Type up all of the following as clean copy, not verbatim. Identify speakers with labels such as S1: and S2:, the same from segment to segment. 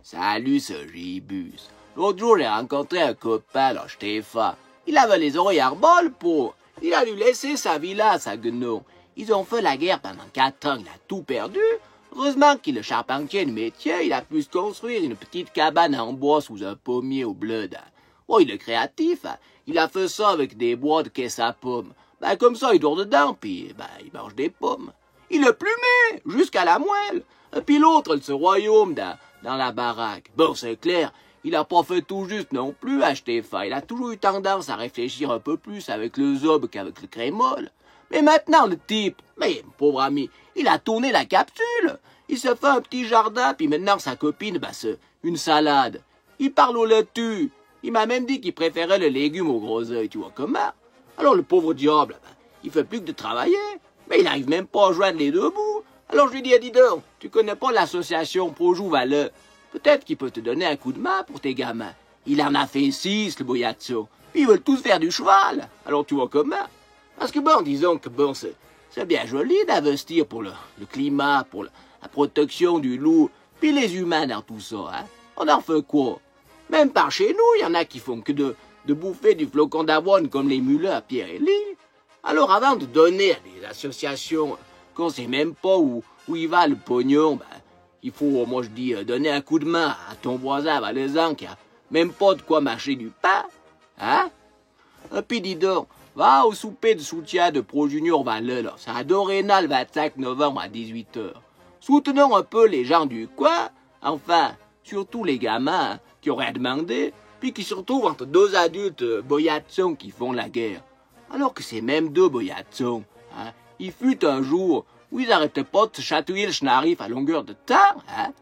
S1: Salut ce Gibus. L'autre jour, j'ai rencontré un copain, là, Stéphane. Il avait les oreilles arboles, pour. Il a dû laisser sa villa à sa guenon. Ils ont fait la guerre pendant 4 ans, il a tout perdu. Heureusement qu'il est charpentier de métier, il a pu se construire une petite cabane en bois sous un pommier au bled. Oh, il est créatif, hein. Il a fait ça avec des bois de caisse à pommes. Ben, comme ça, il dort dedans, puis il mange des pommes. Il est plumé, jusqu'à la moelle. Et puis l'autre, ce royaume dans la baraque. Bon, c'est clair, il a pas fait tout juste non plus à Stéphane. Il a toujours eu tendance à réfléchir un peu plus avec le zob qu'avec le crémol. Mais maintenant, le type, pauvre ami, il a tourné la capsule. Il se fait un petit jardin, puis maintenant sa copine, c'est une salade. Il parle au laitue. Il m'a même dit qu'il préférait le légume au gros œil, tu vois comment? Alors le pauvre diable, il fait plus que de travailler. Mais il n'arrive même pas à joindre les deux bouts. Alors je lui dis, dis donc, tu connais pas l'association Projou-Valeur? Peut-être qu'il peut te donner un coup de main pour tes gamins. Il en a fait 6, le boyatso. Puis ils veulent tous faire du cheval. Alors tu vois comment? Parce que disons que c'est bien joli d'investir pour le climat, pour la protection du loup, puis les humains dans tout ça, hein. On en fait quoi? Même par chez nous, il y en a qui font que de bouffer du flocon d'avoine comme les mulets à Pierre et Lis. Alors avant de donner à des associations qu'on sait même pas où il va le pognon, il faut, moi je dis, donner un coup de main à ton voisin valaisan qui a même pas de quoi mâcher du pain, hein? Et puis dis donc, va au souper de soutien de Pro Junior Valais, là. C'est à Doréna le 25 novembre à 18h. Soutenons un peu les gens du coin, enfin, surtout les gamins, hein, qui auraient demandé, puis qui se retrouvent entre deux adultes boyatsons qui font la guerre. Alors que ces mêmes deux boyatsons, hein, il fut un jour où ils n'arrêtaient pas de se chatouiller le schnarif à longueur de temps, hein.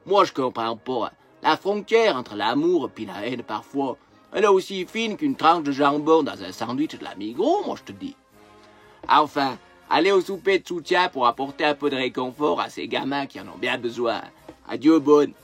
S1: Moi, je comprends pas, hein. La frontière entre l'amour et la haine, parfois, elle est aussi fine qu'une tranche de jambon dans un sandwich de la Migros, moi, je te dis. Enfin, allez au souper de soutien pour apporter un peu de réconfort à ces gamins qui en ont bien besoin. Adieu, bonne.